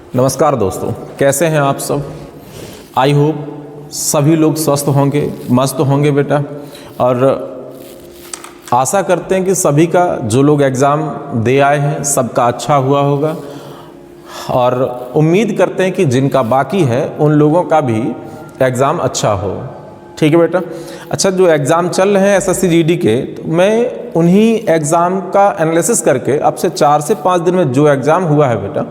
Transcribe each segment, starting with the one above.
नमस्कार दोस्तों, कैसे हैं आप सब। आई होप सभी लोग स्वस्थ होंगे, मस्त होंगे बेटा। और आशा करते हैं कि सभी का जो लोग एग्ज़ाम दे आए हैं सबका अच्छा हुआ होगा। और उम्मीद करते हैं कि जिनका बाकी है उन लोगों का भी एग्ज़ाम अच्छा हो। ठीक है बेटा। अच्छा, जो एग्ज़ाम चल रहे हैं एसएससी जीडी के, तो मैं उन्हीं एग्ज़ाम का एनालिसिस करके अब से 4 से 5 दिन में जो एग्ज़ाम हुआ है बेटा,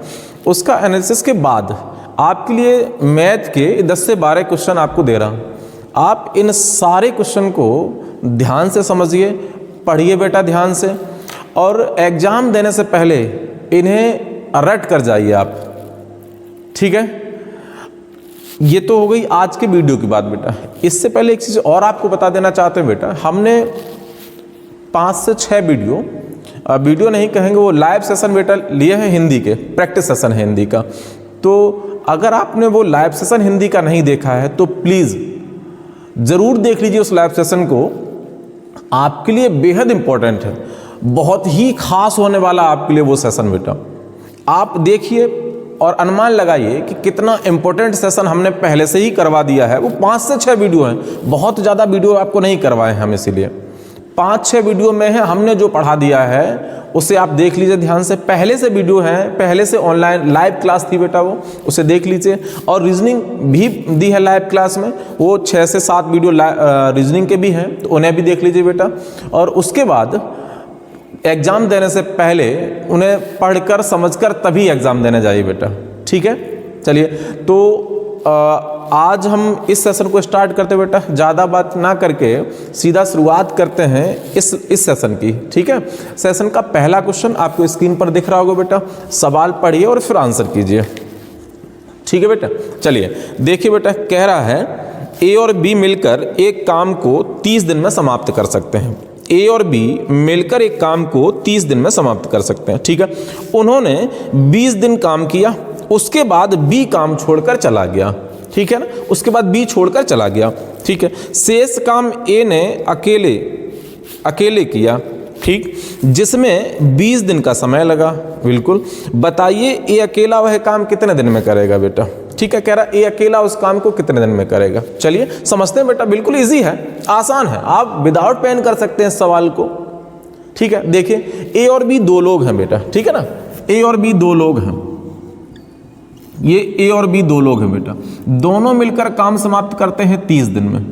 उसका एनालिसिस के बाद आपके लिए मैथ के 10 से 12 क्वेश्चन आपको दे रहा हूँ। आप इन सारे क्वेश्चन को ध्यान से समझिए, पढ़िए बेटा ध्यान से, और एग्ज़ाम देने से पहले इन्हें रट कर जाइए आप। ठीक है। ये तो हो गई आज के वीडियो की बात बेटा। इससे पहले एक चीज़ और आपको बता देना चाहते हैं बेटा, हमने 5 से 6 वीडियो नहीं कहेंगे, वो लाइव सेशन बेटा लिए हैं हिंदी के, प्रैक्टिस सेशन है हिंदी का। तो अगर आपने वो लाइव सेशन हिंदी का नहीं देखा है तो प्लीज़ ज़रूर देख लीजिए उस लाइव सेशन को। आपके लिए बेहद इम्पोर्टेंट है, बहुत ही खास होने वाला आपके लिए वो सेशन बेटा। आप देखिए और अनुमान लगाइए कि कितना इम्पोर्टेंट सेशन हमने पहले से ही करवा दिया है। वो 5 से 6 वीडियो हैं, बहुत ज़्यादा वीडियो आपको नहीं करवाए हैं हम, इसीलिए 5-6 वीडियो में है हमने जो पढ़ा दिया है उसे आप देख लीजिए ध्यान से। पहले से वीडियो हैं, पहले से ऑनलाइन लाइव क्लास थी बेटा, वो उसे देख लीजिए। और रीजनिंग भी दी है लाइव क्लास में, वो 6 से 7 वीडियो रीजनिंग के भी हैं, तो उन्हें भी देख लीजिए बेटा। और उसके बाद एग्ज़ाम देने से पहले उन्हें पढ़कर समझकर तभी एग्ज़ाम देने जाइए बेटा। ठीक है। चलिए, तो आज हम इस सेशन को स्टार्ट करते हैं बेटा। ज़्यादा बात ना करके सीधा शुरुआत करते हैं इस सेशन की। ठीक है। सेशन का पहला क्वेश्चन आपको स्क्रीन पर दिख रहा होगा बेटा। सवाल पढ़िए और फिर आंसर कीजिए। ठीक है बेटा। चलिए देखिए बेटा, कह रहा है ए और बी मिलकर एक काम को 30 दिन में समाप्त कर सकते हैं। ए और बी मिलकर एक काम को 30 दिन में समाप्त कर सकते हैं। ठीक है। उन्होंने 20 दिन काम किया, उसके बाद बी काम छोड़कर चला गया। ठीक है ना, उसके बाद बी छोड़कर चला गया। ठीक है। शेष काम ए ने अकेले किया, ठीक, जिसमें 20 दिन का समय लगा। बिल्कुल। बताइए ए अकेला वह काम कितने दिन में करेगा बेटा। ठीक है। कह रहा ए अकेला उस काम को कितने दिन में करेगा। चलिए समझते हैं बेटा, बिल्कुल इजी है, आसान है, आप विदाउट पेन कर सकते हैं इस सवाल को। ठीक है। देखिए ए और बी 2 लोग हैं बेटा। ठीक है ना, ए और बी 2 लोग हैं, ये ए और बी 2 लोग हैं बेटा। दोनों मिलकर काम समाप्त करते हैं 30 दिन में।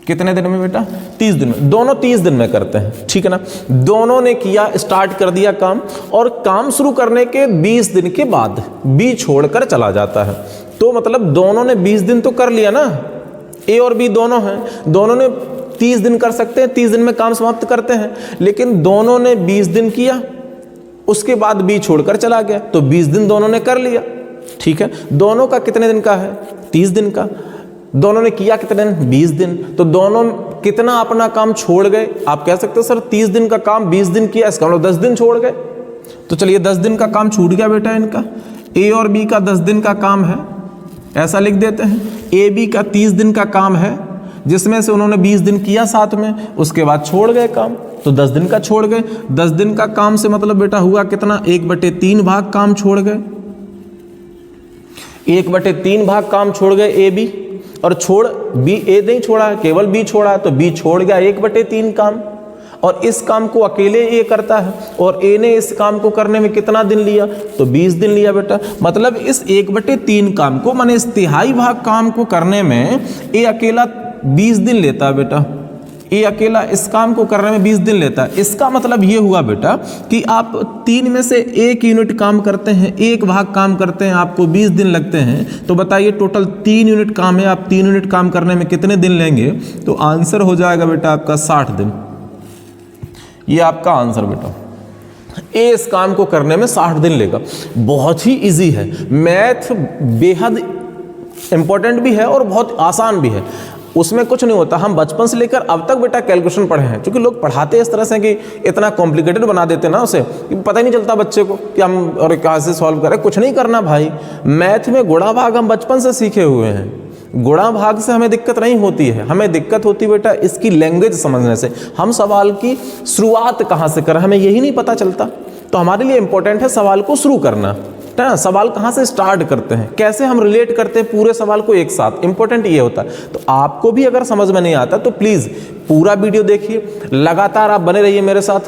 कितने दिन में बेटा? 30 दिन में। दोनों 30 दिन में करते हैं। ठीक है ना। दोनों ने किया, स्टार्ट कर दिया काम, और काम शुरू करने के 20 दिन के बाद बी छोड़कर चला जाता है। तो मतलब दोनों ने 20 दिन तो कर लिया ना, ए और बी दोनों हैं, दोनों ने 30 दिन कर सकते हैं, 30 दिन में काम समाप्त करते हैं। लेकिन दोनों ने 20 दिन किया, उसके बाद बी छोड़कर चला गया, तो 20 दिन दोनों ने कर लिया। ठीक है। दोनों का कितने दिन का है? 30 दिन का। दोनों ने किया कितने दिन? 20 दिन। तो दोनों कितना अपना काम छोड़ गए? आप कह सकते हो सर 30 दिन का काम 20 दिन किया, इसका मतलब 10 दिन छोड़ गए। तो चलिए 10 दिन का काम छूट गया बेटा इनका। ए और बी का 10 दिन का काम है, ऐसा लिख देते हैं। ए बी का 30 दिन का काम है, जिसमें से उन्होंने 20 दिन किया साथ में, उसके बाद छोड़ गए काम, तो 10 दिन का छोड़ गए। 10 दिन का काम से मतलब बेटा हुआ कितना? 1/3 भाग काम छोड़ गए। 1/3 भाग काम छोड़ गए ए बी, और छोड़ बी ए नहीं छोड़ा, केवल बी छोड़ा, तो बी छोड़ गया 1/3 काम। और इस काम को अकेले ए करता है, और ए ने इस काम को करने में कितना दिन लिया? तो 20 दिन लिया बेटा। मतलब इस 1/3 काम को, माने इस तिहाई भाग काम को करने में ए अकेला 20 दिन लेता है बेटा। ए अकेला इस काम को करने में 20 दिन लेता है। इसका मतलब ये हुआ बेटा कि आप 3 में से 1 यूनिट काम करते हैं, 1 भाग काम करते हैं, आपको 20 दिन लगते हैं। तो बताइए टोटल 3 यूनिट काम है, आप 3 यूनिट काम करने में कितने दिन लेंगे? तो आंसर हो जाएगा बेटा आपका 60 दिन। ये आपका आंसर बेटा। ए इस काम को करने में 60 दिन लेगा। बहुत ही इजी है, मैथ बेहद इंपॉर्टेंट भी है और बहुत आसान भी है। उसमें कुछ नहीं होता। हम बचपन से लेकर अब तक बेटा कैलकुलेशन पढ़े हैं, क्योंकि लोग पढ़ाते इस तरह से कि इतना कॉम्प्लिकेटेड बना देते ना उसे, कि पता ही नहीं चलता बच्चे को कि हम और कहाँ से सॉल्व करें। कुछ नहीं करना भाई, मैथ में गुणा भाग हम बचपन से सीखे हुए हैं। गुणा भाग से हमें दिक्कत नहीं होती है, हमें दिक्कत होती बेटा इसकी लैंग्वेज समझने से। हम सवाल की शुरुआत कहाँ से करें हमें यही नहीं पता चलता। तो हमारे लिए इंपॉर्टेंट है सवाल को शुरू करना। ना, सवाल कहाँ से स्टार्ट करते हैं, कैसे हम रिलेट करते हैं पूरे सवाल को एक साथ, इंपॉर्टेंट ये होता है। तो आपको भी अगर समझ में नहीं आता तो प्लीज़ पूरा वीडियो देखिए, लगातार आप बने रहिए मेरे साथ।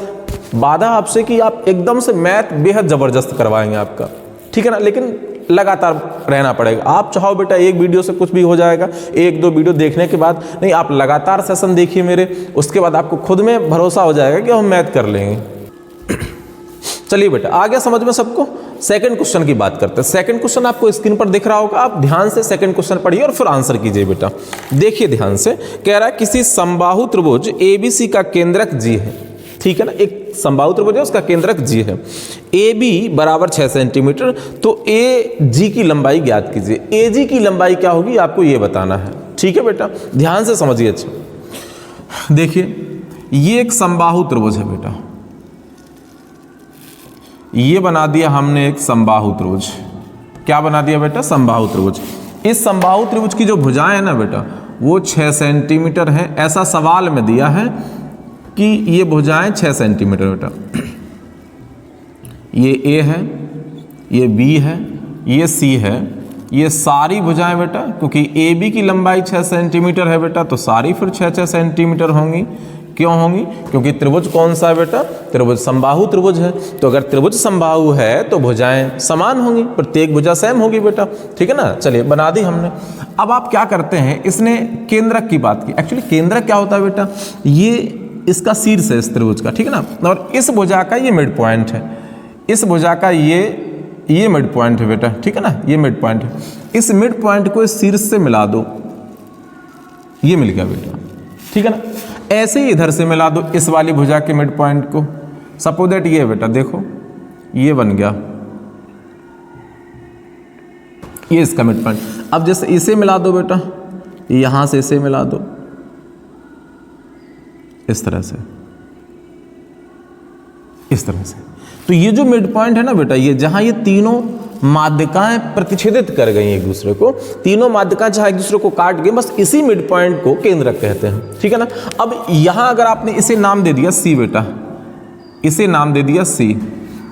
वादा आपसे कि आप एकदम से मैथ बेहद ज़बरदस्त करवाएंगे आपका, ठीक है ना, लेकिन लगातार रहना पड़ेगा। आप चाहो बेटा एक वीडियो से कुछ भी हो जाएगा, एक दो वीडियो देखने के बाद नहीं, आप लगातार सेशन देखिए मेरे, उसके बाद आपको खुद में भरोसा हो जाएगा कि हम मैथ कर लेंगे। चलिए बेटा आ गया समझ में सबको। सेकंड क्वेश्चन की बात करते हैं। सेकंड क्वेश्चन आपको स्क्रीन पर दिख रहा होगा, आप ध्यान से सेकंड क्वेश्चन पढ़िए और फिर आंसर कीजिए बेटा। देखिए ध्यान से, कह रहा है किसी समबाहु त्रिभुज ABC का केंद्रक G है, ठीक है ना, एक समबाहु त्रिभुज है, उसका केंद्रक G है, AB बराबर 6 सेंटीमीटर, तो AG की लंबाई ज्ञात कीजिए। AG की लंबाई क्या होगी आपको ये बताना है, ठीक है बेटा, ध्यान से समझिए। अच्छा देखिए, ये एक समबाहु त्रिभुज है बेटा, ये बना दिया हमने एक समबाहु त्रिभुज। क्या बना दिया बेटा? समबाहु त्रिभुज। इस समबाहु त्रिभुज की जो भुजाएं है ना बेटा, वो 6 सेंटीमीटर हैं। ऐसा सवाल में दिया है कि ये भुजाएं 6 सेंटीमीटर बेटा। ये A है, ये B है, ये C है, ये सारी भुजाएं बेटा, क्योंकि AB की लंबाई 6 सेंटीमीटर है बेटा, तो सारी फिर 6-6 सेंटीमीटर होंगी। क्यों होंगी? क्योंकि त्रिभुज कौन सा है बेटा? त्रिभुज समबाहु त्रिभुज है। तो अगर त्रिभुज समबाहु है तो भुजाएं समान होंगी, प्रत्येक भुजा सेम होगी बेटा, ठीक है ना। चलिए बना दी हमने। अब आप क्या करते हैं, इसने केंद्रक की बात की। एक्चुअली केंद्रक क्या होता है बेटा? ये इसका शीर्ष है इस त्रिभुज का, ठीक है ना, और इस भुजा का ये मिड पॉइंट है, इस भुजा का ये मिड पॉइंट है बेटा, ठीक है ना, ये मिड पॉइंट है। इस मिड पॉइंट को इस शीर्ष से मिला दो, ये मिल गया बेटा, ठीक है ना। ऐसे ही इधर से मिला दो इस वाली भुजा के मिड पॉइंट को। सपोज दैट ये बेटा देखो, ये बन गया, ये इसका मिड पॉइंट। अब जैसे इसे मिला दो बेटा, यहां से इसे मिला दो, इस तरह से, इस तरह से। तो ये जो मिड पॉइंट है ना बेटा, ये जहां ये तीनों माध्यिकाएं प्रतिच्छेदित कर गई एक दूसरे को, तीनों माध्यिकाएं जहां एक दूसरे को काट गई, बस इसी मिड पॉइंट को केंद्रक कहते हैं, ठीक है ना। अब यहां अगर आपने इसे नाम दे दिया C बेटा, इसे नाम दे दिया C,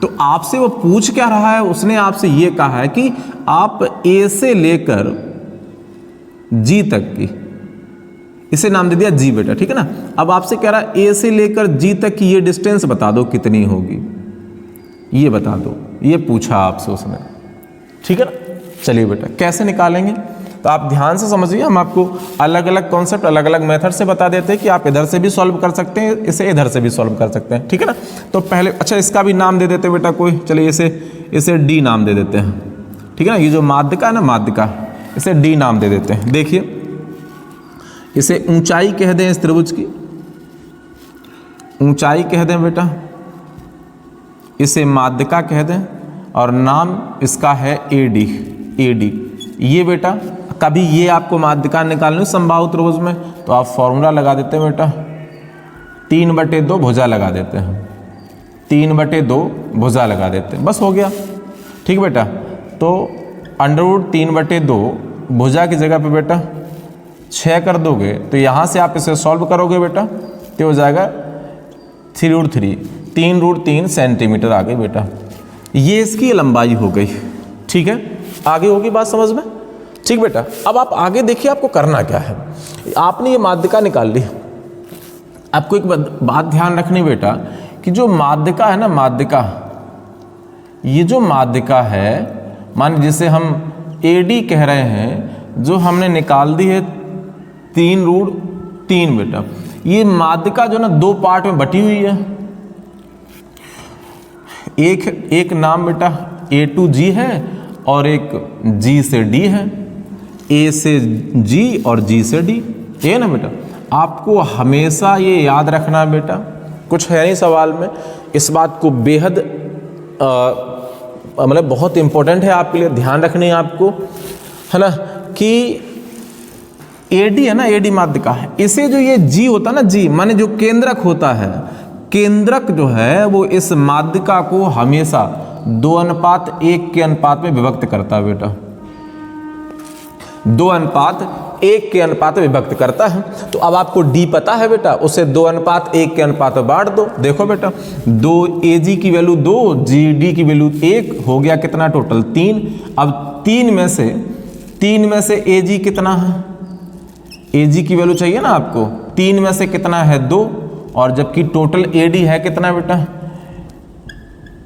तो आपसे वो पूछ क्या रहा है? उसने आपसे ये कहा है कि आप A से लेकर G तक की, इसे नाम दे दिया G बेटा, ठीक है ना। अब आपसे कह रहा है A से लेकर G तक की ये डिस्टेंस बता दो कितनी होगी, ये बता दो, ये पूछा आपसे उसने, ठीक है ना। चलिए बेटा कैसे निकालेंगे, तो आप ध्यान से समझिए। हम आपको अलग अलग कॉन्सेप्ट अलग अलग मेथड से बता देते हैं कि आप इधर से भी सॉल्व कर सकते हैं, इसे इधर से भी सॉल्व कर सकते हैं, ठीक है ना। तो पहले अच्छा इसका भी नाम दे देते हैं बेटा कोई, चलिए इसे D नाम दे देते हैं, ठीक है ना। ये जो माध्यिका है ना, माध्यिका, इसे D नाम दे देते हैं। देखिए इसे ऊंचाई कह दें, इस त्रिभुज की ऊंचाई कह दें बेटा, इसे माध्यिका कह दें, और नाम इसका है AD। ये बेटा कभी ये आपको माध्यिका निकालनी समबाहु त्रिभुज में, तो आप फॉर्मूला लगा देते हैं बेटा, 3/2 भुजा लगा देते हैं, 3/2 भुजा लगा देते हैं, बस हो गया, ठीक बेटा। तो √3/2 भुजा की जगह पे बेटा 6 कर दोगे, तो यहाँ से आप इसे सॉल्व करोगे बेटा, तो हो जाएगा 3√3, 3√3 सेंटीमीटर आ गई बेटा। ये इसकी लंबाई हो गई, ठीक है। आगे होगी बात समझ में, ठीक बेटा। अब आप आगे देखिए आपको करना क्या है। आपने ये माध्यिका निकाल ली, आपको एक बात ध्यान रखनी बेटा कि जो माध्यिका है ना, माध्यिका, ये जो माध्यिका है, मान जिसे हम AD कह रहे हैं, जो हमने निकाल दी है 3√3 बेटा, ये माध्यिका जो ना 2 पार्ट में बटी हुई है। एक नाम बेटा A to G है और एक G से D है, A से G और G से D, ये ना बेटा। आपको हमेशा ये याद रखना है बेटा, कुछ है नहीं सवाल में, इस बात को बेहद मतलब बहुत इंपॉर्टेंट है आपके लिए, ध्यान रखनी है आपको, है ना, कि AD है ना, AD माध्यिका है, इसे जो ये G होता है ना, G माने जो केंद्रक होता है, केंद्रक जो है वो इस माध्यिका को हमेशा 2:1 के अनुपात में विभक्त करता है बेटा। 2:1 के अनुपात में विभक्त करता है। तो अब आपको डी पता है बेटा, उसे 2:1 के अनुपात में बांट दो। देखो बेटा 2AG की वैल्यू 2, GD की वैल्यू 1, हो गया कितना टोटल 3। अब 3 में से AG कितना है, AG की वैल्यू चाहिए ना आपको, 3 में से कितना है 2, और जबकि टोटल AD है कितना बेटा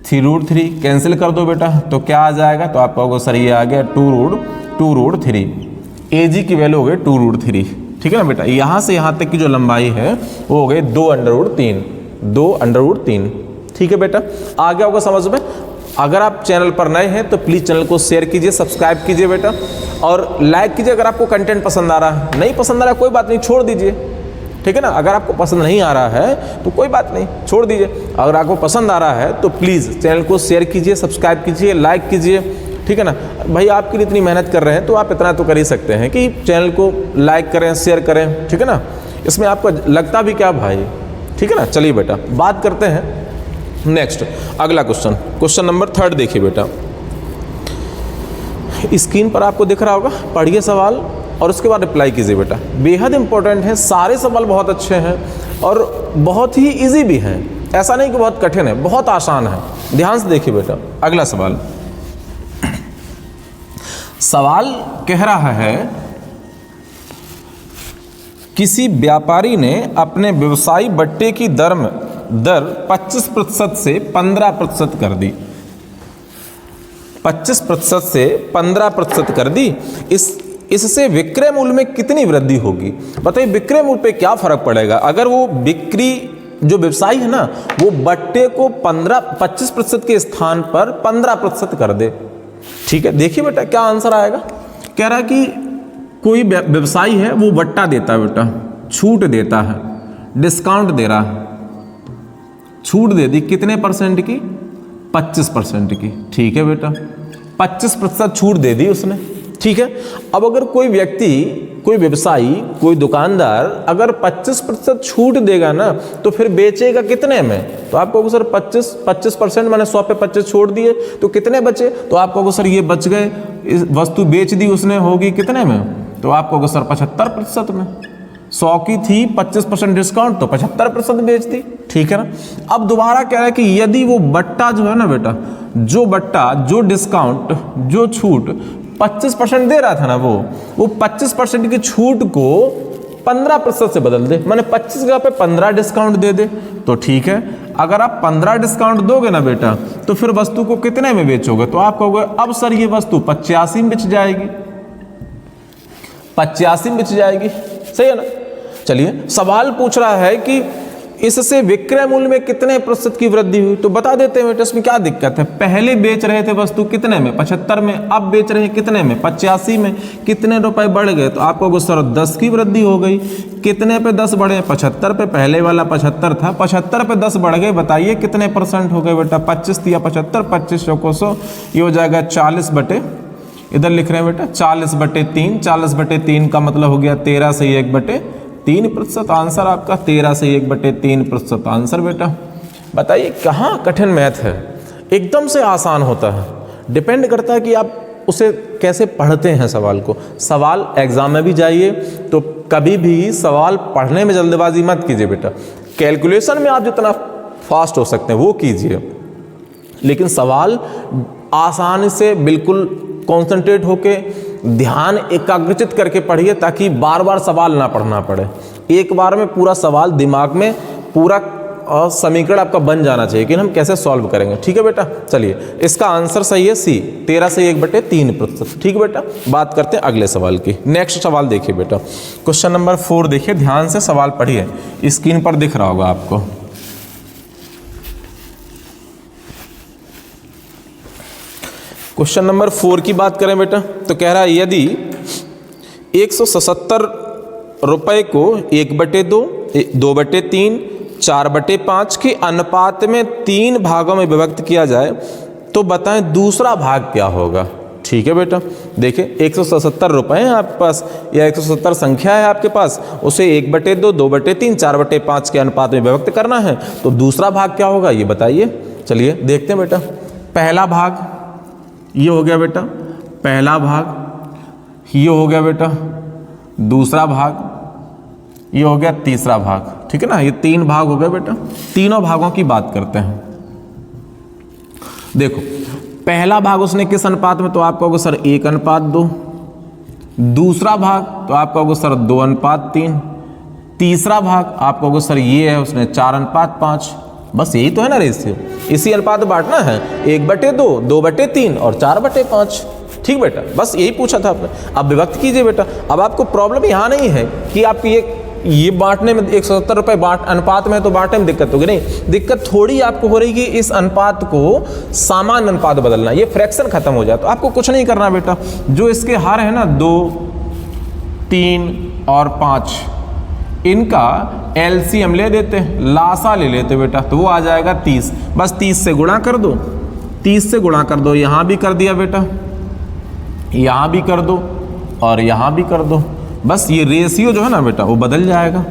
3√3, कैंसिल कर दो बेटा तो क्या आ जाएगा, तो आप कहोगे सर ये आ गया 2√3। AG की वैल्यू हो गई 2√3, ठीक है ना बेटा। यहाँ से यहाँ तक की जो लंबाई है वो हो गई 2√3, ठीक है बेटा। आ गया होगा समझ में। अगर आप चैनल पर नए हैं तो प्लीज़ चैनल को शेयर कीजिए, सब्सक्राइब कीजिए बेटा, और लाइक कीजिए अगर आपको कंटेंट पसंद आ रहा है। नहीं पसंद आ रहा है कोई बात नहीं, छोड़ दीजिए, ठीक है ना। अगर आपको पसंद नहीं आ रहा है तो कोई बात नहीं, छोड़ दीजिए। अगर आपको पसंद आ रहा है तो प्लीज़ चैनल को शेयर कीजिए, सब्सक्राइब कीजिए, लाइक कीजिए, ठीक है ना। भाई आपके लिए इतनी मेहनत कर रहे हैं तो आप इतना तो कर ही सकते हैं कि चैनल को लाइक करें, शेयर करें, ठीक है ना। इसमें आपको लगता भी क्या भाई, ठीक है ना। चलिए बेटा बात करते हैं नेक्स्ट, अगला क्वेश्चन नंबर 3 देखिए बेटा। स्क्रीन पर आपको दिख रहा होगा, पढ़िए सवाल और उसके बाद रिप्लाई कीजिए बेटा। बेहद इंपॉर्टेंट है, सारे सवाल बहुत अच्छे हैं और बहुत ही इजी भी हैं, ऐसा नहीं कि बहुत कठिन है, बहुत आसान है। ध्यान से देखिए बेटा अगला सवाल कह रहा है किसी व्यापारी ने अपने व्यवसायी बट्टे की दर 25% से 15% कर दी। 25% से 15% कर दी। इससे विक्रय मूल्य में कितनी वृद्धि होगी? बताइए विक्रय मूल्य पे क्या फर्क पड़ेगा अगर वो बिक्री जो व्यवसायी है ना वो बट्टे को 25% के स्थान पर 15% कर दे। ठीक है, देखिए बेटा क्या आंसर आएगा। कह रहा है कि कोई व्यवसायी है वो बट्टा देता है बेटा, छूट देता है, डिस्काउंट दे रहा है, छूट दे दी कितने परसेंट की? 25% की। ठीक है बेटा 25% छूट दे दी उसने। ठीक है, अब अगर कोई व्यक्ति, कोई व्यवसायी, कोई दुकानदार अगर 25% छूट देगा ना तो फिर बेचेगा कितने में? तो आप कहोगे सर 25% मैंने 100 पे 25 छोड़ दिए तो कितने बचे? तो आप कहोगे सर ये बच गए, इस वस्तु बेच दी उसने, होगी कितने में? तो आप कहोगे सर 75% में। 100 की थी, 25% डिस्काउंट तो 75% बेच दी। ठीक है ना। अब दोबारा कह रहा है कि यदि वो बट्टा जो है ना बेटा, जो बट्टा, जो डिस्काउंट, जो छूट 25% दे रहा था ना वो 25% की छूट को 15% से बदल दे, माने 25 की जगह पे 15 डिस्काउंट दे दे तो ठीक है। अगर आप 15 डिस्काउंट दोगे ना बेटा तो फिर वस्तु को कितने में बेचोगे? तो आप कहोगे अब सर ये वस्तु 85 में बिच जाएगी, 85 में बिच जाएगी। सही है ना। चलिए सवाल पूछ रहा है कि इससे विक्रय मूल्य में कितने प्रतिशत की वृद्धि हुई? तो बता देते हैं बेटा इसमें क्या दिक्कत है। पहले बेच रहे थे वस्तु कितने में? 75 में, अब बेच रहे हैं कितने में? 85 में। कितने रुपए बढ़ गए? तो आपको सर 10 की वृद्धि हो गई। कितने पे 10 बढ़े? 75 पे। पहले वाला 75 था, 75 पे 10 बढ़ गए। बताइए कितने % हो गए बेटा? 25 या 75, 25 को 100, ये हो जाएगा 40 बटे, इधर लिख रहे हैं बेटा 40/3। 40/3 का मतलब हो गया 13 से 1/3%। आंसर आपका 13 से 1/3% आंसर बेटा। बताइए कहाँ कठिन मैथ है, एकदम से आसान होता है। डिपेंड करता है कि आप उसे कैसे पढ़ते हैं सवाल को। सवाल एग्जाम में भी जाइए तो कभी भी सवाल पढ़ने में जल्दबाजी मत कीजिए बेटा। कैलकुलेशन में आप जितना फास्ट हो सकते हैं वो कीजिए, लेकिन सवाल आसानी से बिल्कुल कॉन्सेंट्रेट होके ध्यान एकाग्रचित करके पढ़िए ताकि बार बार सवाल ना पढ़ना पड़े। एक बार में पूरा सवाल दिमाग में पूरा समीकरण आपका बन जाना चाहिए कि हम कैसे सॉल्व करेंगे। ठीक है बेटा। चलिए इसका आंसर सही है सी, 13 से 1/3%। ठीक है बेटा। बात करते हैं अगले सवाल की। नेक्स्ट सवाल देखिए बेटा, क्वेश्चन नंबर 4 देखिए, ध्यान से सवाल पढ़िए, स्क्रीन पर दिख रहा होगा आपको। क्वेश्चन नंबर 4 की बात करें बेटा तो कह रहा है यदि 177 रुपए को 1/2, 2/3, 4/5 के अनुपात में 3 भागों में विभक्त किया जाए तो बताएं दूसरा भाग क्या होगा। ठीक है बेटा। देखिए 177 रुपए हैं आपके पास या 177 संख्या है आपके पास, उसे 1/2, 2/3, 4/5 के अनुपात में विभक्त करना है तो दूसरा भाग क्या होगा ये बताइए। चलिए देखते हैं बेटा। पहला भाग ये हो गया बेटा, पहला भाग ये हो गया बेटा दूसरा भाग, ये हो गया तीसरा भाग, ठीक है ना। ये 3 भाग हो गए बेटा। तीनों भागों की बात करते हैं। देखो पहला भाग उसने किस अनुपात में, तो आप कहोगे सर 1:2। दूसरा भाग तो आप कहोगे सर 2:3। तीसरा भाग आप कहोगे सर ये है उसने 4:5। बस यही तो है ना रेशियो, इसी अनुपात बांटना है, 1/2, 2/3 और 4/5। ठीक बेटा, बस यही पूछा था आपने। अब विभक्त कीजिए बेटा। अब आपको प्रॉब्लम यहाँ नहीं है कि आप ये बांटने में 170 रुपये अनुपात में है तो बांटने में दिक्कत होगी, नहीं, दिक्कत थोड़ी आपको हो रही कि इस अनुपात को सामान्य अनुपात बदलना, ये फ्रैक्शन खत्म हो जाए। तो आपको कुछ नहीं करना बेटा, जो इसके हर है ना 2, 3 और 5, इनका एलसीएम ले देते हैं, लासा ले लेते बेटा, तो वो आ जाएगा 30। बस 30 से गुणा कर दो, 30 से गुणा कर दो, यहाँ भी कर दिया बेटा, यहाँ भी कर दो और यहाँ भी कर दो। बस ये रेशियो जो है ना बेटा वो बदल जाएगा।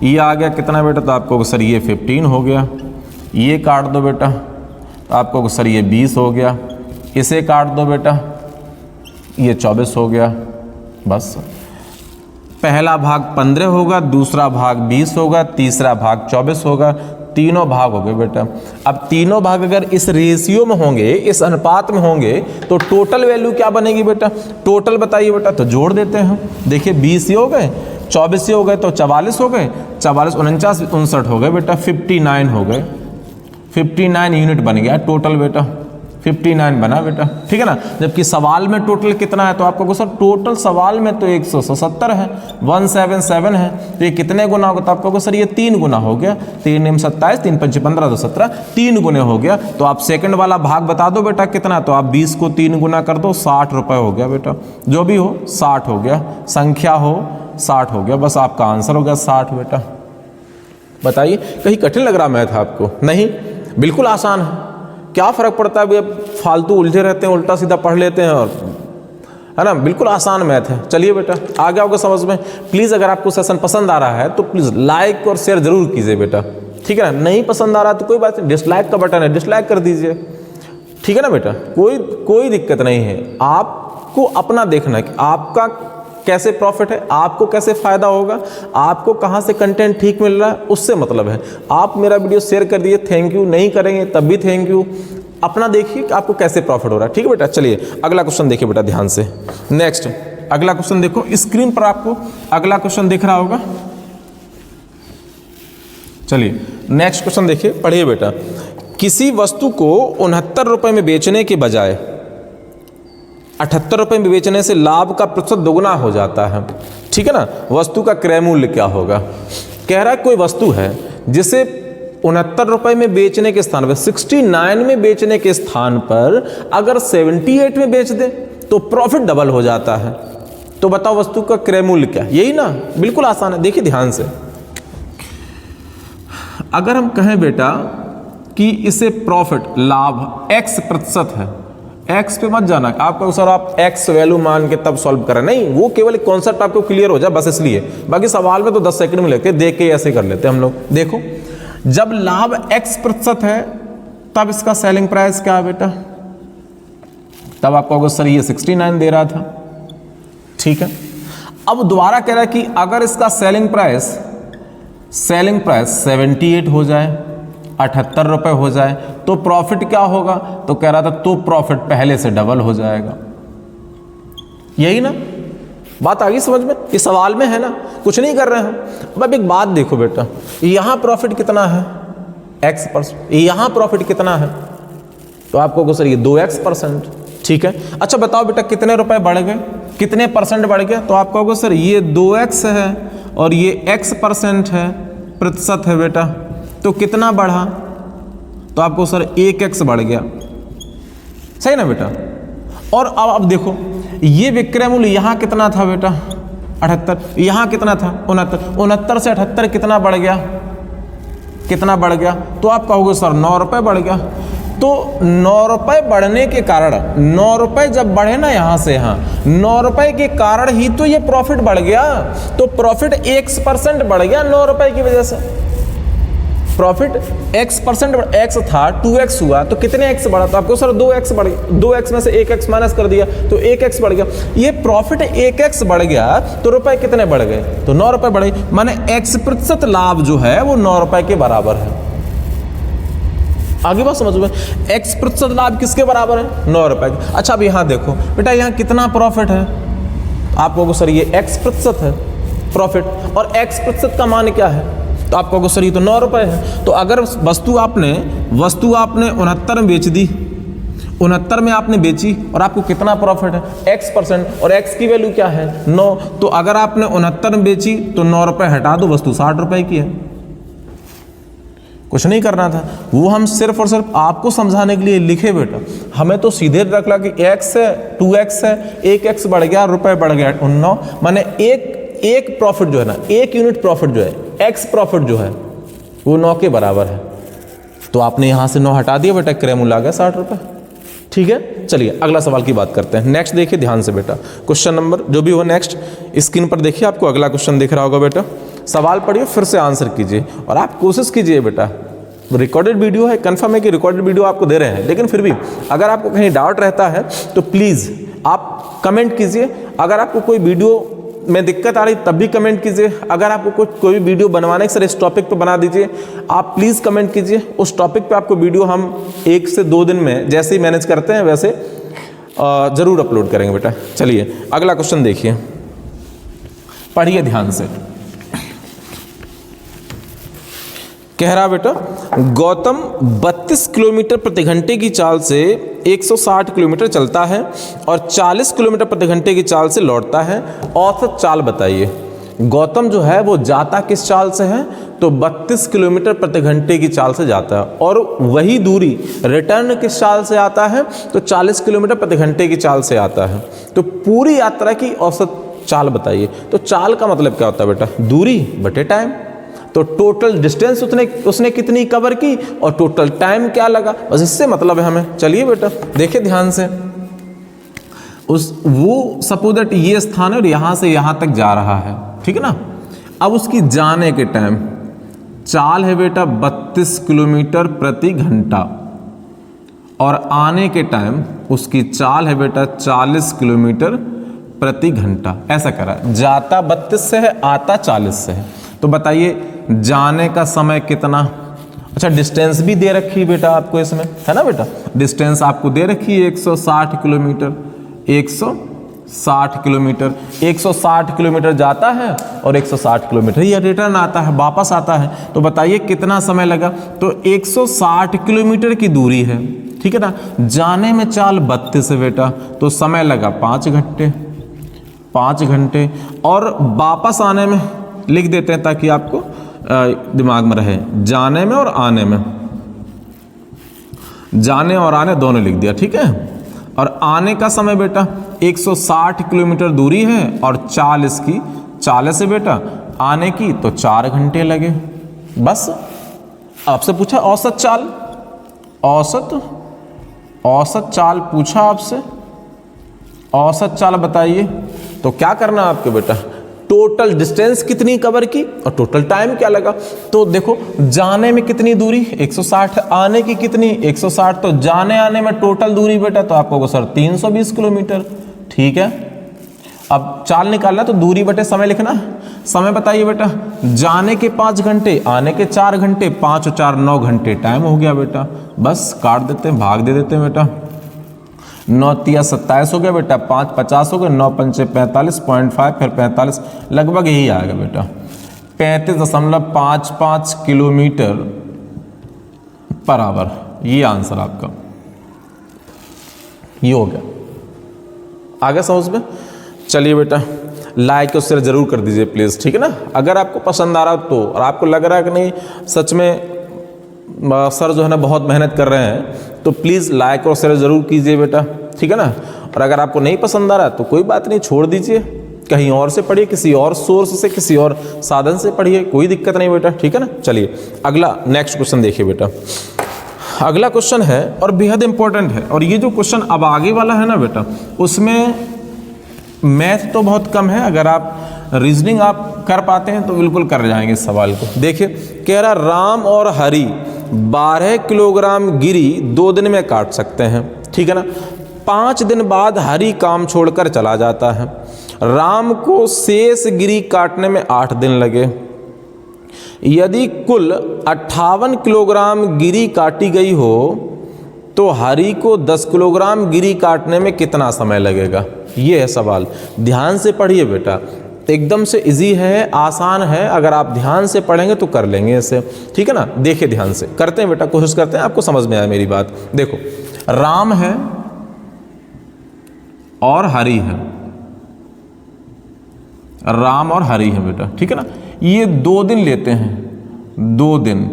ये आ गया कितना बेटा, तो आपको सर ये 15 हो गया। ये काट दो बेटा तो आपको सर ये 20 हो गया। इसे काट दो बेटा, ये 24 हो गया। बस पहला भाग 15 होगा, दूसरा भाग 20 होगा, तीसरा भाग 24 होगा। तीनों भाग हो गए बेटा। अब तीनों भाग अगर इस रेशियो में होंगे, इस अनुपात में होंगे, तो टोटल वैल्यू क्या बनेगी बेटा, टोटल बताइए बेटा। तो जोड़ देते हैं, देखिए 20 ये हो गए, 24 ये हो गए, तो 44 हो गए, 44 49 59 हो गए बेटा, 59 हो गए, 59 यूनिट बन गया टोटल बेटा, 59 बना बेटा, ठीक है ना। जबकि सवाल में टोटल कितना है, तो आपको सर टोटल सवाल में तो 177 है, 177 है, तो ये कितने गुना होगा, तो आपको सर ये 3 गुना हो गया। 3 × 27, 3 × 5 15 तो 17, 3 गुने हो गया। तो आप सेकंड वाला भाग बता दो बेटा कितना, तो आप 20 को 3 गुना कर दो, 60 रुपये हो गया बेटा, जो भी हो 60 हो गया, संख्या हो 60 हो गया। बस आपका आंसर हो गया 60 बेटा। बताइए कहीं कठिन लग रहा मैथ आपको? नहीं, बिल्कुल आसान है। क्या फ़र्क पड़ता है अभी, अब फालतू उलझे रहते हैं, उल्टा सीधा पढ़ लेते हैं, और है ना, बिल्कुल आसान मैथ है। चलिए बेटा आ गया होगा समझ में। प्लीज़ अगर आपको सेशन पसंद आ रहा है तो प्लीज़ लाइक और शेयर जरूर कीजिए बेटा, ठीक है ना। नहीं पसंद आ रहा तो कोई बात नहीं, डिसलाइक का बटन है, डिसलाइक कर दीजिए, ठीक है ना बेटा। कोई दिक्कत नहीं है। आपको अपना देखना है कि आपका कैसे प्रॉफिट है, आपको कैसे फ़ायदा होगा, आपको कहाँ से कंटेंट ठीक मिल रहा है, उससे मतलब है। आप मेरा वीडियो शेयर कर दिए, थैंक यू, नहीं करेंगे तब भी थैंक यू। अपना देखिए कि आपको कैसे प्रॉफिट हो रहा है, ठीक है बेटा। चलिए अगला क्वेश्चन देखिए बेटा ध्यान से। नेक्स्ट अगला क्वेश्चन देखो, स्क्रीन पर आपको अगला क्वेश्चन दिख रहा होगा। चलिए नेक्स्ट क्वेश्चन देखिए, पढ़िए बेटा। किसी वस्तु को 69 रुपये में बेचने के बजाय 78 रुपये में बेचने से लाभ का प्रतिशत दोगुना हो जाता है, ठीक है ना। वस्तु का क्रय मूल्य क्या होगा? कह रहा है कोई वस्तु है जिसे 69 रुपये में बेचने के स्थान पर, 69 में बेचने के स्थान पर अगर 78 में बेच दे तो प्रॉफिट डबल हो जाता है। तो बताओ वस्तु का क्रय मूल्य क्या? यही ना, बिल्कुल आसान है। देखिए ध्यान से, अगर हम कहें बेटा कि इसे प्रॉफिट लाभ x% है, x पे मत जाना, आपको सर आप x वैल्यू मान के तब सॉल्व करें, नहीं, वो केवल एक कॉन्सेप्ट आपको क्लियर हो जाए बस इसलिए। बाकी सवाल में तो 10 सेकंड में लेते, देख के ऐसे कर लेते हम लोग। देखो जब लाभ x% है तब इसका सेलिंग प्राइस क्या है बेटा, तब आपको सर ये 69 दे रहा था, ठीक है। अब दोबारा कह रहा है कि अगर इसका सेलिंग प्राइस 78 हो जाए, 78 रुपये हो जाए तो प्रॉफिट क्या होगा, तो कह रहा था तो प्रॉफिट पहले से डबल हो जाएगा। यही ना बात आ गई समझ में, ये सवाल में है ना, कुछ नहीं कर रहे हैं। अब एक बात देखो बेटा, यहाँ प्रॉफिट कितना है x%, यहाँ प्रॉफिट कितना है, तो आपको सर ये 2x%, ठीक है। अच्छा बताओ बेटा कितने रुपए बढ़ गए, कितने परसेंट बढ़ गया, तो आप कहोगे सर ये 2x है और ये x% है, प्रतिशत है बेटा, तो कितना बढ़ा, तो आपको सर 1x बढ़ गया, सही ना बेटा। और अब देखो ये विक्रय मूल्य यहाँ कितना था बेटा 78, यहाँ कितना था 69 से 78 कितना बढ़ गया, कितना बढ़ गया, तो आप कहोगे सर 9 रुपये बढ़ गया। तो 9 रुपये बढ़ने के कारण, 9 रुपये जब बढ़े ना यहाँ से यहाँ, 9 रुपये के कारण ही तो ये प्रॉफिट बढ़ गया, तो प्रॉफिट x% बढ़ गया 9 रुपये की वजह से, प्रॉफिट x% x था 2x हुआ तो कितने x बढ़ा, तो आपको सर 2x बढ़ गया, 2x में से 1x माइनस कर दिया तो 1x बढ़ गया। ये प्रॉफिट 1x बढ़ गया तो रुपए कितने बढ़ गए, तो 9 रुपए बढ़े, माने x% लाभ जो है वो 9 रुपए के बराबर है। आगे बात समझ में, x% लाभ किसके बराबर है, 9 रुपए के। अच्छा अब यहाँ देखो बेटा, यहाँ कितना प्रॉफिट है, आप कहोगे सर ये x% है प्रॉफिट, और x% का मान क्या है, तो आप कहोगे सर ये तो 9 रुपए है। तो अगर वस्तु आपने 69 में बेच दी, 69 में आपने बेची और आपको कितना प्रॉफिट है, x%, और x की वैल्यू क्या है 9, तो अगर आपने 69 में बेची तो 9 रुपए हटा दो, वस्तु 60 रुपए की है। कुछ नहीं करना था, वो हम सिर्फ और सिर्फ आपको समझाने के लिए लिखे बेटा, हमें तो सीधे रख ला कि x है 2x है, 1x बढ़ गया, रुपए बढ़ गया 9, माने एक प्रॉफिट जो है ना, एक यूनिट प्रॉफिट जो है, x प्रॉफिट जो है वो 9 के बराबर है। तो आपने यहां से 9 हटा दिया बेटा, क्रय मूल्य आ गया 60 रुपए। ठीक है, चलिए अगला सवाल की बात करते हैं। नेक्स्ट देखिए ध्यान से बेटा, क्वेश्चन नंबर जो भी हो नेक्स्ट स्क्रीन पर देखिए, आपको अगला क्वेश्चन दिख रहा होगा बेटा। सवाल पढ़िए, फिर से आंसर कीजिए, और आप कोशिश कीजिए बेटा, रिकॉर्डेड वीडियो है, कंफर्म है कि रिकॉर्डेड वीडियो आपको दे रहे हैं, लेकिन फिर भी अगर आपको कहीं डाउट रहता है तो प्लीज़ आप कमेंट कीजिए। अगर आपको कोई वीडियो में दिक्कत आ रही तब भी कमेंट कीजिए। अगर आपको कोई वीडियो बनवाने के सर इस टॉपिक पे बना दीजिए, आप प्लीज़ कमेंट कीजिए। उस टॉपिक पे आपको वीडियो हम 1 से 2 दिन में जैसे ही मैनेज करते हैं वैसे ज़रूर अपलोड करेंगे बेटा। चलिए अगला क्वेश्चन देखिए, पढ़िए ध्यान से। कह रहा बेटा, गौतम 32 किलोमीटर प्रति घंटे की चाल से 160 किलोमीटर चलता है और 40 किलोमीटर प्रति घंटे की चाल से लौटता है, औसत चाल बताइए। गौतम जो है वो जाता किस चाल से है, तो 32 किलोमीटर प्रति घंटे की चाल से जाता है, और वही दूरी रिटर्न किस चाल से आता है, तो 40 किलोमीटर प्रति घंटे की चाल से आता है। तो पूरी यात्रा की औसत चाल बताइए। तो चाल का मतलब क्या होता है बेटा, दूरी बटे टाइम। तो टोटल डिस्टेंस उसने कितनी कवर की और टोटल टाइम क्या लगा, बस इससे मतलब है हमें। चलिए बेटा देखिए ध्यान से, वो सपोज दैट ये स्थान है और यहां से यहां तक जा रहा है, ठीक है ना। अब उसकी जाने के टाइम चाल है बेटा 32 किलोमीटर प्रति घंटा, और आने के टाइम उसकी चाल है बेटा 40 किलोमीटर प्रति घंटा। ऐसा करा, जाता 32 से है, आता 40 से है। तो बताइए जाने का समय कितना। अच्छा डिस्टेंस भी दे रखी है बेटा आपको इसमें, है ना बेटा, डिस्टेंस आपको दे रखी है 160 किलोमीटर। 160 किलोमीटर, 160 किलोमीटर जाता है और 160 किलोमीटर ये रिटर्न आता है, वापस आता है। तो बताइए कितना समय लगा, तो 160 किलोमीटर की दूरी है, ठीक है ना। जाने में चाल 32 है बेटा, तो समय लगा 5 घंटे, 5 घंटे। और वापस आने में लिख देते हैं ताकि आपको दिमाग में रहे, जाने में और आने में, जाने और आने दोनों लिख दिया, ठीक है। और आने का समय बेटा 160 किलोमीटर दूरी है और चाल इसकी 40 है बेटा, आने की तो 4 घंटे लगे। बस आपसे पूछा औसत चाल, औसत चाल पूछा आपसे, औसत चाल बताइए। तो क्या करना आपके बेटा, टोटल डिस्टेंस कितनी कवर की और टोटल टाइम क्या लगा। तो देखो जाने में कितनी दूरी 160, आने की कितनी 160, तो जाने आने में टोटल दूरी बेटा तो आपको सर 320 किलोमीटर, ठीक है। अब चाल निकालना तो दूरी बटे समय लिखना। समय बताइए बेटा, जाने के 5 घंटे, आने के 4 घंटे, 5 और 4 9 घंटे टाइम हो गया बेटा। बस काट देते हैं, भाग दे देते हैं बेटा। 9 तिया 27 हो गया बेटा, 5 50 हो गए, 9 पंचे 45.5, फिर 45, लगभग यही आएगा बेटा 35.55 किलोमीटर पर आवर। ये आंसर आपका ये हो गया। आगे समझ में। चलिए बेटा लाइक और शेयर जरूर कर दीजिए प्लीज़, ठीक है ना। अगर आपको पसंद आ रहा तो, और आपको लग रहा है कि नहीं सच में सर जो है ना बहुत मेहनत कर रहे हैं, तो प्लीज़ लाइक और शेयर ज़रूर कीजिए बेटा, ठीक है ना। और अगर आपको नहीं पसंद आ रहा तो कोई बात नहीं, छोड़ दीजिए, कहीं और से पढ़िए, किसी और सोर्स से, किसी और साधन से पढ़िए, कोई दिक्कत नहीं बेटा, ठीक है ना। चलिए अगला नेक्स्ट क्वेश्चन देखिए बेटा। अगला क्वेश्चन है और बेहद इंपॉर्टेंट है, और ये जो क्वेश्चन अब आगे वाला है ना बेटा, उसमें मैथ तो बहुत कम है। अगर आप रीजनिंग आप कर पाते हैं तो बिल्कुल कर जाएंगे इस सवाल को। देखिए कह रहा राम और हरि 12 किलोग्राम गिरी 2 दिन में काट सकते हैं, ठीक है ना। 5 दिन बाद हरि काम छोड़कर चला जाता है। राम को शेष गिरी काटने में 8 दिन लगे। यदि कुल 58 किलोग्राम गिरी काटी गई हो तो हरि को 10 किलोग्राम गिरी काटने में कितना समय लगेगा। ये है सवाल, ध्यान से पढ़िए बेटा, एकदम से इजी है, आसान है, अगर आप ध्यान से पढ़ेंगे तो कर लेंगे इसे, ठीक है ना। देखिए ध्यान से करते हैं बेटा, कोशिश करते हैं आपको समझ में आए मेरी बात। देखो राम है और हरि है, राम और हरि है बेटा, ठीक है ना। ये 2 दिन लेते हैं, 2 दिन,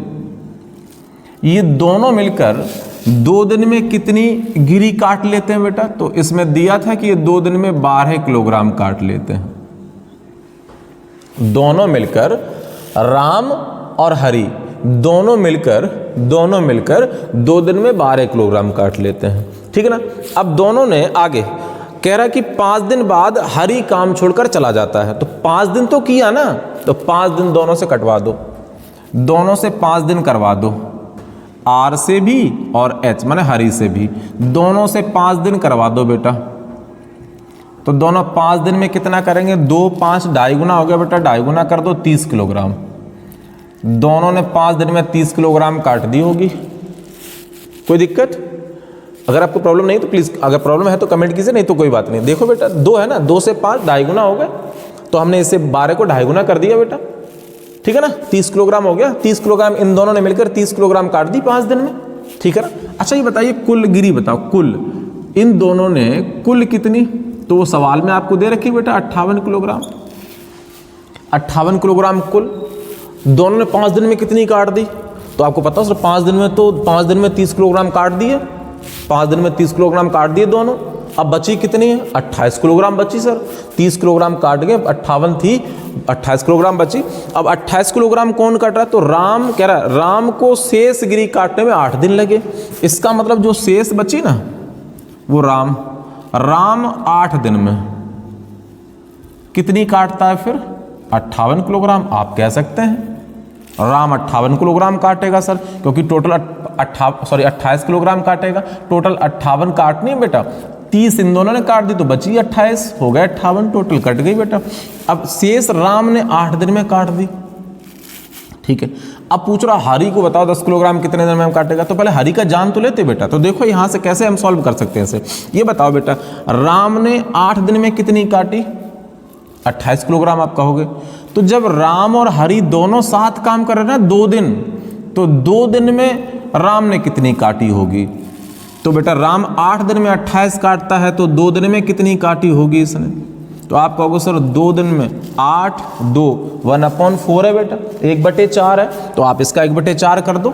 ये दोनों मिलकर 2 दिन में कितनी गिरी काट लेते हैं बेटा। तो इसमें दिया था कि ये 2 दिन में 12 किलोग्राम काट लेते हैं। दोनों मिलकर राम और हरि दोनों मिलकर 2 दिन में 12 किलोग्राम काट लेते हैं, ठीक है ना। अब दोनों ने आगे कह रहा कि 5 दिन बाद हरि काम छोड़कर चला जाता है, तो 5 दिन तो किया ना, तो 5 दिन दोनों से कटवा दो, दोनों से 5 दिन करवा दो, आर से भी और एच माने हरि से भी, दोनों से 5 दिन करवा दो बेटा। तो दोनों 5 दिन में कितना करेंगे, 2 5 ढाई गुना हो गया बेटा, ढाई गुना कर दो 30 किलोग्राम। दोनों ने 5 दिन में 30 किलोग्राम काट दी होगी। कोई दिक्कत? अगर आपको प्रॉब्लम नहीं तो प्लीज, अगर प्रॉब्लम है तो कमेंट कीजिए, नहीं तो कोई बात नहीं। देखो बेटा 2 है ना, 2 से 5 ढाई गुना हो गए, तो हमने इसे 12 को ढाई गुना कर दिया बेटा, ठीक है ना। 30 किलोग्राम हो गया, 30 किलोग्राम इन दोनों ने मिलकर 30 किलोग्राम काट दी 5 दिन में, ठीक है ना। अच्छा ये बताइए कुल गिरी बताओ, कुल इन दोनों ने कुल कितनी, तो वो सवाल में आपको दे रखी बेटा 58 किलोग्राम, 58 किलोग्राम कुल। दोनों ने 5 दिन में कितनी काट दी, तो आपको पता है सर 5 दिन में, तो 5 दिन में 30 किलोग्राम काट दिए, 5 दिन में 30 किलोग्राम काट दिए दोनों। अब बची कितनी है, 28 किलोग्राम बची सर, 30 किलोग्राम काट गए, 58 थी, 28 किलोग्राम बची। अब 28 किलोग्राम कौन काट रहा है, तो राम कह रहा है राम को शेष गिरी काटने में 8 दिन लगे। इसका मतलब जो शेष बची ना वो राम 8 दिन में कितनी काटता है फिर, 58 किलोग्राम। आप कह सकते हैं राम 58 किलोग्राम काटेगा सर, क्योंकि टोटल 28 किलोग्राम काटेगा, टोटल 58 काटनी है बेटा। 30 इन दोनों ने काट दी तो बची 28, हो गया 58, टोटल कट गई बेटा। अब शेष राम ने 8 दिन में काट दी, ठीक है। अब पूछ रहा हरि को बताओ 10 किलोग्राम कितने दिन में हम काटेगा, तो पहले हरि का जान तो लेते बेटा। तो देखो यहां से कैसे हम सॉल्व कर सकते हैं इसे, ये बताओ बेटा राम ने 8 दिन में कितनी काटी, 28 किलोग्राम आप कहोगे। तो जब राम और हरि दोनों साथ काम कर रहे हैं ना 2 दिन, तो 2 दिन में राम ने कितनी काटी होगी, तो बेटा राम 8 दिन में 28 काटता है, तो 2 दिन में कितनी काटी होगी इसने, तो आप कहोगे सर 2 दिन में 8 2 1/4 है बेटा, 1/4 है, तो आप इसका 1/4 कर दो,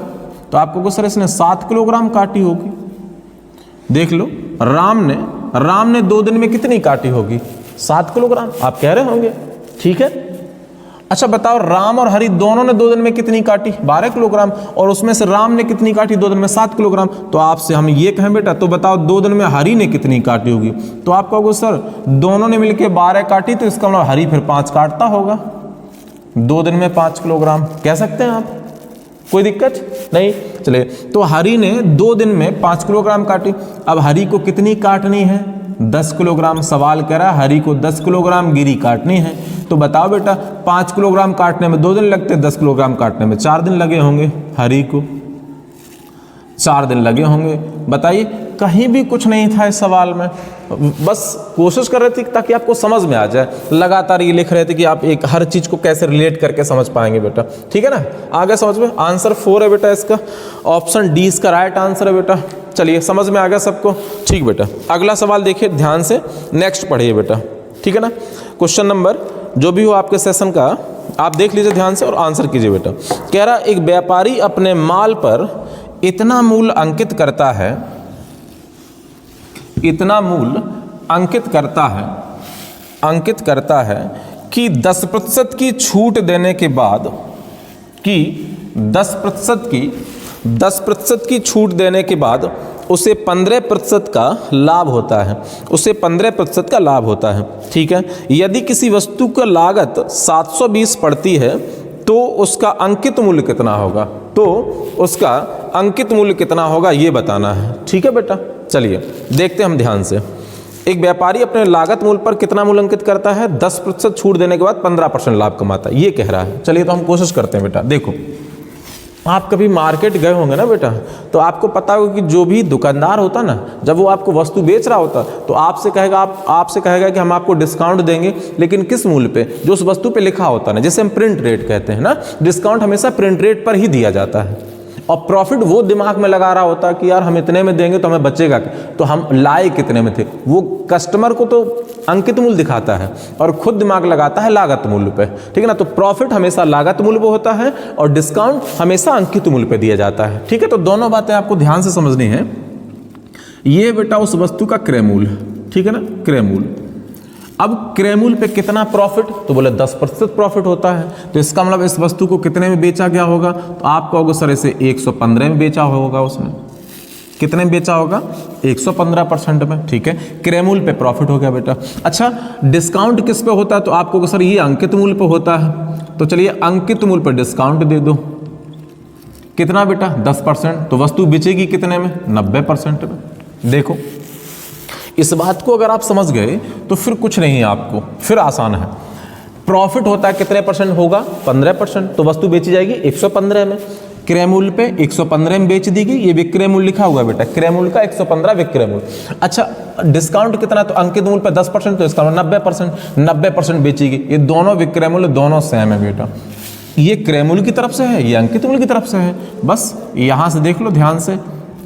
तो आप कहोगे सर इसने 7 किलोग्राम काटी होगी। देख लो राम ने 2 दिन में कितनी काटी होगी, 7 किलोग्राम आप कह रहे होंगे, ठीक है। अच्छा बताओ राम और हरि दोनों ने 2 दिन में कितनी काटी, 12 किलोग्राम, और उसमें से राम ने कितनी काटी 2 दिन में, 7 किलोग्राम। तो आपसे हम ये कहें बेटा, तो बताओ 2 दिन में हरि ने कितनी काटी होगी, तो आप कहोगे सर दोनों ने मिलकर 12 काटी, तो इसका मतलब हरि फिर 5 काटता होगा, 2 दिन में 5 किलोग्राम कह सकते हैं आप, कोई दिक्कत नहीं। चलिए तो हरि ने 2 दिन में 5 किलोग्राम काटी। अब हरि को कितनी काटनी है, 10 किलोग्राम। सवाल कह रहा है हरि को 10 किलोग्राम गिरी काटनी है, तो बताओ बेटा 5 किलोग्राम काटने में 2 दिन लगते, 10 किलोग्राम काटने में 4 दिन लगे होंगे, हरि को 4 दिन लगे होंगे। बताइए कहीं भी कुछ नहीं था इस सवाल में, बस कोशिश कर रहे थे ताकि आपको समझ में आ जाए। लगातार ये लिख रहे थे कि आप एक हर चीज को कैसे रिलेट करके समझ पाएंगे बेटा, ठीक है ना। आगे समझ में, आंसर 4 है बेटा इसका, ऑप्शन डी इसका राइट आंसर है बेटा। चलिए समझ में आ गया सबको, ठीक बेटा। अगला सवाल देखिए ध्यान से, नेक्स्ट पढ़िए बेटा, ठीक है ना। क्वेश्चन नंबर जो भी हो आपके सेशन का आप देख लीजिए ध्यान से और आंसर कीजिए बेटा। कह रहा एक व्यापारी अपने माल पर इतना मूल्य अंकित करता है, इतना मूल्य अंकित करता है कि 10% की छूट देने के बाद, कि 10% की छूट देने के बाद उसे 15% का लाभ होता है, उसे 15% का लाभ होता है। ठीक है, यदि किसी वस्तु का लागत 720 पड़ती है तो उसका अंकित मूल्य कितना होगा, तो उसका अंकित मूल्य कितना होगा ये बताना है। ठीक है बेटा, चलिए देखते हैं हम ध्यान से। एक व्यापारी अपने लागत मूल्य पर कितना मूल्य अंकित करता है, 10% छूट देने के बाद 15% लाभ कमाता है, ये कह रहा है। चलिए तो हम कोशिश करते हैं बेटा। देखो, आप कभी मार्केट गए होंगे ना बेटा, तो आपको पता होगा कि जो भी दुकानदार होता ना, जब वो आपको वस्तु बेच रहा होता तो आपसे कहेगा कि हम आपको डिस्काउंट देंगे, लेकिन किस मूल्य पे, जो उस वस्तु पे लिखा होता है ना, जिसे हम प्रिंट रेट कहते हैं ना। डिस्काउंट हमेशा प्रिंट रेट पर ही दिया जाता है, और प्रॉफिट वो दिमाग में लगा रहा होता है कि यार हम इतने में देंगे तो हमें बचेगा, तो हम लाए कितने में थे। वो कस्टमर को तो अंकित मूल्य दिखाता है और खुद दिमाग लगाता है लागत मूल्य पे। ठीक है ना, तो प्रॉफिट हमेशा लागत मूल्य पे होता है और डिस्काउंट हमेशा अंकित मूल्य पे दिया जाता है। ठीक है, तो दोनों बातें आपको ध्यान से समझनी है। ये बेटा उस वस्तु का क्रय मूल्य, ठीक है ना, क्रय मूल्य। अब क्रय मूल्य पे कितना प्रॉफिट, तो बोले 10% प्रॉफिट होता है, तो इसका मतलब इस वस्तु को कितने में बेचा गया होगा, तो आप कहोगे सर इसे 115 में बेचा होगा। उसने कितने में बेचा होगा, 115% में। ठीक है, क्रय मूल्य पे प्रॉफिट हो गया बेटा। अच्छा, डिस्काउंट किस पे होता है, तो आप कहोगे सर ये अंकित मूल्य पे होता है, तो चलिए अंकित मूल्य पर डिस्काउंट दे दो। कितना बेटा, 10%, तो वस्तु बेचेगी कितने में, 90% में। देखो, इस बात को अगर आप समझ गए तो फिर कुछ नहीं है, आपको फिर आसान है। प्रॉफिट होता है कितने परसेंट होगा, 15%, तो वस्तु बेची जाएगी 115 में। क्रय मूल्य पे 115 में बेच दी गई, ये विक्रय मूल्य लिखा हुआ है बेटा, क्रय मूल्य का 115 विक्रय मूल्य। अच्छा, डिस्काउंट कितना, तो अंकित मूल्य पे 10%, तो इसका 90% बेचेगी। ये दोनों विक्रय मूल्य दोनों सेम है बेटा, ये क्रय मूल्य की तरफ से है, ये अंकित मूल्य की तरफ से है। बस यहां से देख लो ध्यान से,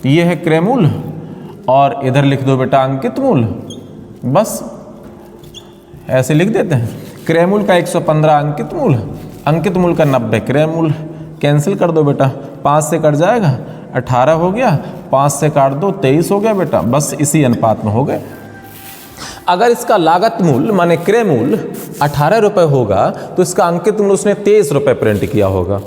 ये है क्रय मूल्य और इधर लिख दो बेटा अंकित मूल्य। बस ऐसे लिख देते हैं, क्रय मूल्य का 115 अंकित मूल्य, अंकित मूल्य का 90 क्रय मूल्य। कैंसिल कर दो बेटा, 5 से कट जाएगा 18 हो गया, 5 से काट दो 23 हो गया बेटा। बस इसी अनुपात में हो गए। अगर इसका लागत मूल्य माने क्रय मूल्य 18 रुपये होगा तो इसका अंकित मूल्य उसने 23 रुपये प्रिंट किया होगा,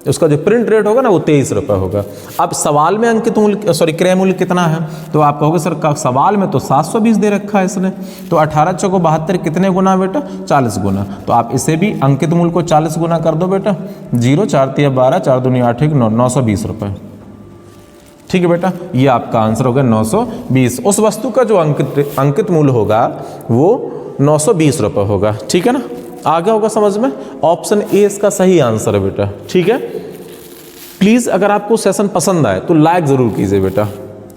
उसका जो प्रिंट रेट होगा ना वो 23 रुपये होगा। अब सवाल में अंकित मूल्य क्रय मूल्य कितना है, तो आप कहोगे सर का सवाल में तो 720 दे रखा है इसने, तो 18 चौको 72 कितने गुना बेटा, 40 गुना। तो आप इसे भी अंकित मूल्य को 40 गुना कर दो बेटा, 0 4 3 12 4 दूनी 8 1 9, 920 रुपये। ठीक है बेटा, ये आपका आंसर होगा 920। उस वस्तु का जो अंकित मूल्य होगा वो 920 रुपये होगा। ठीक है ना, आ गया होगा समझ में। ऑप्शन ए इसका सही आंसर है बेटा। ठीक है, प्लीज अगर आपको सेशन पसंद आए तो लाइक जरूर कीजिए बेटा।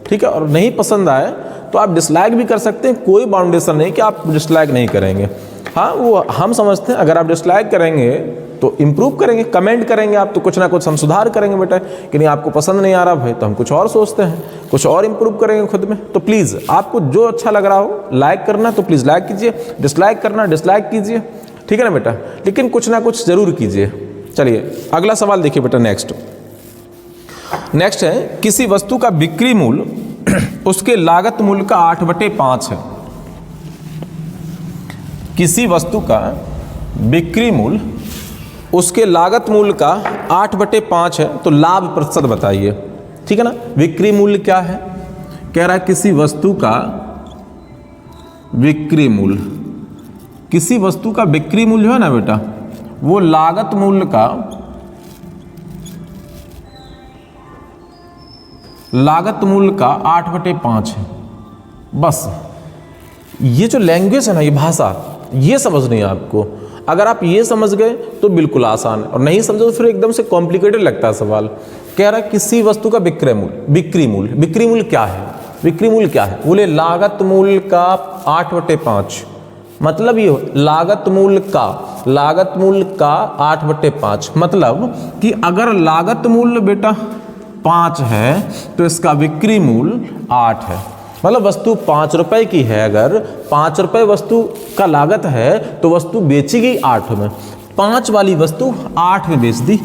ठीक है, और नहीं पसंद आए तो आप डिसलाइक भी कर सकते हैं, कोई बाउंडेशन नहीं कि आप डिसलाइक नहीं करेंगे। हाँ, वो हम समझते हैं, अगर आप डिसलाइक करेंगे तो इम्प्रूव करेंगे, कमेंट करेंगे आप तो कुछ ना कुछ हम सुधार करेंगे बेटा। कि नहीं आपको पसंद नहीं आ रहा भाई, तो हम कुछ और सोचते हैं, कुछ और इम्प्रूव करेंगे खुद में। तो प्लीज़ आपको जो अच्छा लग रहा हो, लाइक करना तो प्लीज़ लाइक कीजिए, डिसलाइक करना डिसलाइक कीजिए। ठीक है ना बेटा, लेकिन कुछ ना कुछ जरूर कीजिए। चलिए अगला सवाल देखिए बेटा। नेक्स्ट है, किसी वस्तु का बिक्री मूल्य उसके लागत मूल्य का 8/5 है। किसी वस्तु का बिक्री मूल्य उसके लागत मूल्य का 8/5 है, तो लाभ प्रतिशत बताइए। ठीक है ना, बिक्री मूल्य क्या है, कह रहा है किसी वस्तु का बिक्री मूल्य, किसी वस्तु का बिक्री मूल्य है ना बेटा, वो लागत मूल्य का 8/5 है। बस ये जो लैंग्वेज है ना, ये भाषा, ये समझनी है आपको। अगर आप ये समझ गए तो बिल्कुल आसान है, और नहीं समझो तो फिर एकदम से कॉम्प्लिकेटेड लगता है सवाल। कह रहा है किसी वस्तु का बिक्री मूल्य क्या है, बिक्री मूल्य क्या है, बोले लागत मूल्य का 8/5। मतलब ये लागत मूल्य का 8/5, मतलब कि अगर लागत मूल्य बेटा 5 है तो इसका बिक्री मूल्य 8 है। मतलब वस्तु 5 रुपए की है, अगर 5 रुपए वस्तु का लागत है तो वस्तु बेचेगी 8 में। 5 वाली वस्तु 8 में बेच दी,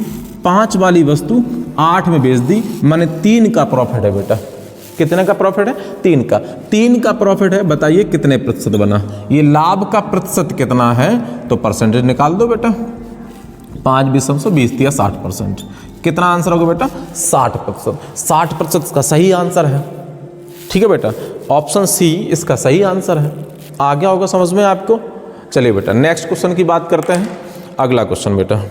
5 वाली वस्तु 8 में बेच दी, माने 3 का प्रॉफिट है बेटा। कितने का प्रॉफिट है, 3 का प्रॉफिट है। बताइए कितने प्रतिशत बना, ये लाभ का प्रतिशत कितना है, तो परसेंटेज निकाल दो बेटा। 5 20 20 दिया 60%। कितना आंसर होगा बेटा, 60%। 60% का सही आंसर है। ठीक है बेटा, ऑप्शन सी इसका सही आंसर है। आ गया होगा समझ में आपको। चलिए बेटा नेक्स्ट क्वेश्चन की बात करते हैं। अगला क्वेश्चन बेटा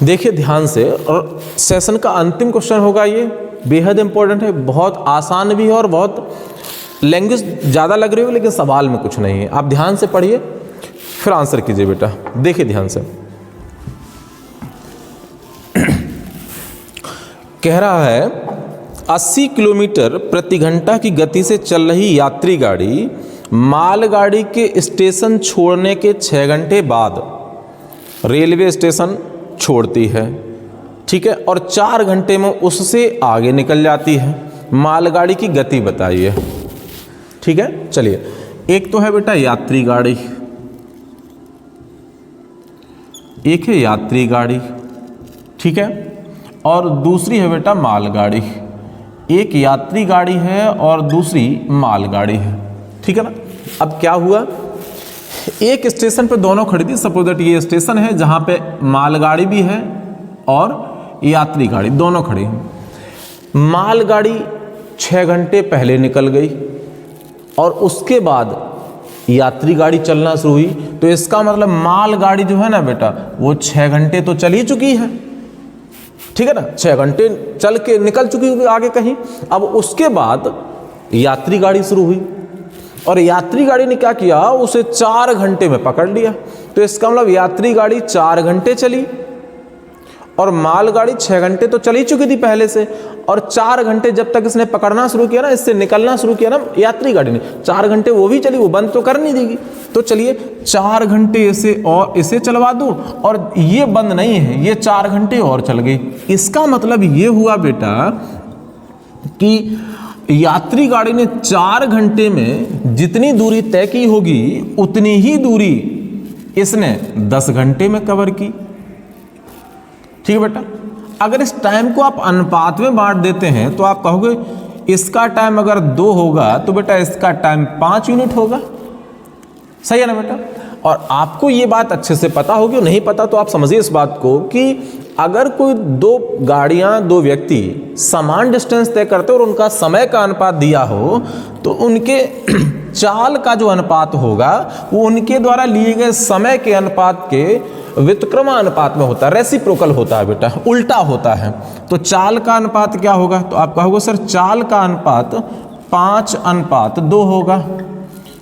देखिए ध्यान से, और सेशन का अंतिम क्वेश्चन होगा, ये बेहद इंपॉर्टेंट है, बहुत आसान भी है और बहुत लैंग्वेज ज़्यादा लग रही हो लेकिन सवाल में कुछ नहीं है। आप ध्यान से पढ़िए फिर आंसर कीजिए बेटा। देखिए ध्यान से, कह रहा है 80 किलोमीटर प्रति घंटा की गति से चल रही यात्री गाड़ी मालगाड़ी के स्टेशन छोड़ने के 6 घंटे बाद रेलवे स्टेशन छोड़ती है, ठीक है, और 4 घंटे में उससे आगे निकल जाती है। मालगाड़ी की गति बताइए। ठीक है, चलिए एक तो है बेटा यात्री गाड़ी, एक है यात्री गाड़ी, ठीक है, और दूसरी है बेटा मालगाड़ी। एक यात्री गाड़ी है और दूसरी मालगाड़ी है, ठीक है ना। अब क्या हुआ, एक स्टेशन पे दोनों खड़ी थी। सपोज दैट ये स्टेशन है जहाँ पे मालगाड़ी भी है और यात्री गाड़ी दोनों खड़ी हैं। मालगाड़ी 6 घंटे पहले निकल गई और उसके बाद यात्री गाड़ी चलना शुरू हुई, तो इसका मतलब मालगाड़ी जो है ना बेटा वो 6 घंटे तो चल ही चुकी है, ठीक है ना, 6 घंटे चल के निकल चुकी होगी आगे कहीं। अब उसके बाद यात्री गाड़ी शुरू हुई और यात्री गाड़ी ने क्या किया, उसे 4 घंटे में पकड़ लिया। तो इसका मतलब यात्री गाड़ी 4 घंटे चली और मालगाड़ी 6 घंटे तो चली चुकी थी पहले से, और 4 घंटे जब तक इसने पकड़ना शुरू किया ना, इससे निकलना शुरू किया ना यात्री गाड़ी ने, 4 घंटे वो भी चली, वो बंद तो कर नहीं देगी। तो चलिए 4 घंटे इसे और इसे चलवा दूं, और ये बंद नहीं है, ये 4 घंटे और चल गई। इसका मतलब ये हुआ बेटा कि यात्री गाड़ी ने 4 घंटे में जितनी दूरी तय की होगी उतनी ही दूरी इसने 10 घंटे में कवर की, ठीक है बेटा। अगर इस टाइम को आप अनुपात में बांट देते हैं तो आप कहोगे इसका टाइम अगर 2 होगा तो बेटा इसका टाइम 5 यूनिट होगा, सही है ना बेटा। और आपको ये बात अच्छे से पता होगी, नहीं पता तो आप समझिए इस बात को कि अगर कोई 2 गाड़ियां, 2 व्यक्ति समान डिस्टेंस तय करते और उनका समय का अनुपात दिया हो तो उनके चाल का जो अनुपात होगा वो उनके द्वारा लिए गए समय के अनुपात के व्युत्क्रमानुपात में होता है, रेसिप्रोकल होता है बेटा, उल्टा होता है। तो चाल का अनुपात क्या होगा, तो आप कहोगे सर चाल का अनुपात 5:2 होगा।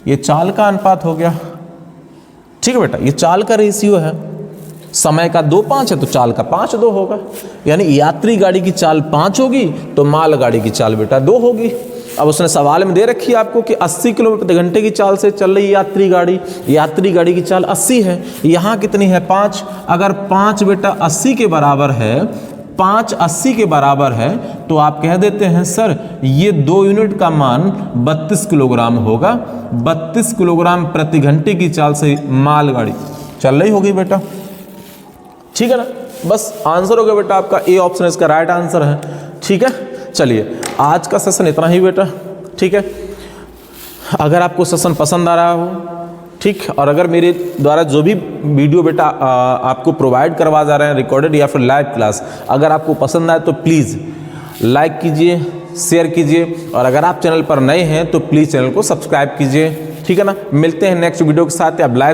ये चाल का अनुपात हो गया, ठीक है बेटा, ये चाल का रेशियो है। समय का 2:5 है तो चाल का 5:2 होगा, यानी यात्री गाड़ी की चाल 5 होगी तो माल गाड़ी की चाल बेटा 2 होगी। अब उसने सवाल में दे रखी है आपको कि 80 किलोमीटर प्रति घंटे की चाल से चल रही यात्री गाड़ी की चाल 80 है, यहाँ कितनी है 5। अगर 5 बेटा 80 के बराबर है, 5 80 के बराबर है, तो आप कह देते हैं सर ये 2 यूनिट का मान 32 किलोग्राम होगा। 32 किलोग्राम प्रति घंटे की चाल से मालगाड़ी चल रही होगी बेटा, ठीक है ना। बस आंसर हो गया बेटा आपका, ए ऑप्शन इसका राइट आंसर है, ठीक है। चलिए आज का सेशन इतना ही बेटा, ठीक है। अगर आपको सेशन पसंद आ रहा हो, ठीक, और अगर मेरे द्वारा जो भी वीडियो बेटा आपको प्रोवाइड करवा जा रहे हैं रिकॉर्डेड या फिर लाइव क्लास, अगर आपको पसंद आए तो प्लीज़ लाइक कीजिए, शेयर कीजिए, और अगर आप चैनल पर नए हैं तो प्लीज़ चैनल को सब्सक्राइब कीजिए, ठीक है ना। मिलते हैं नेक्स्ट वीडियो के साथ। आप लाइव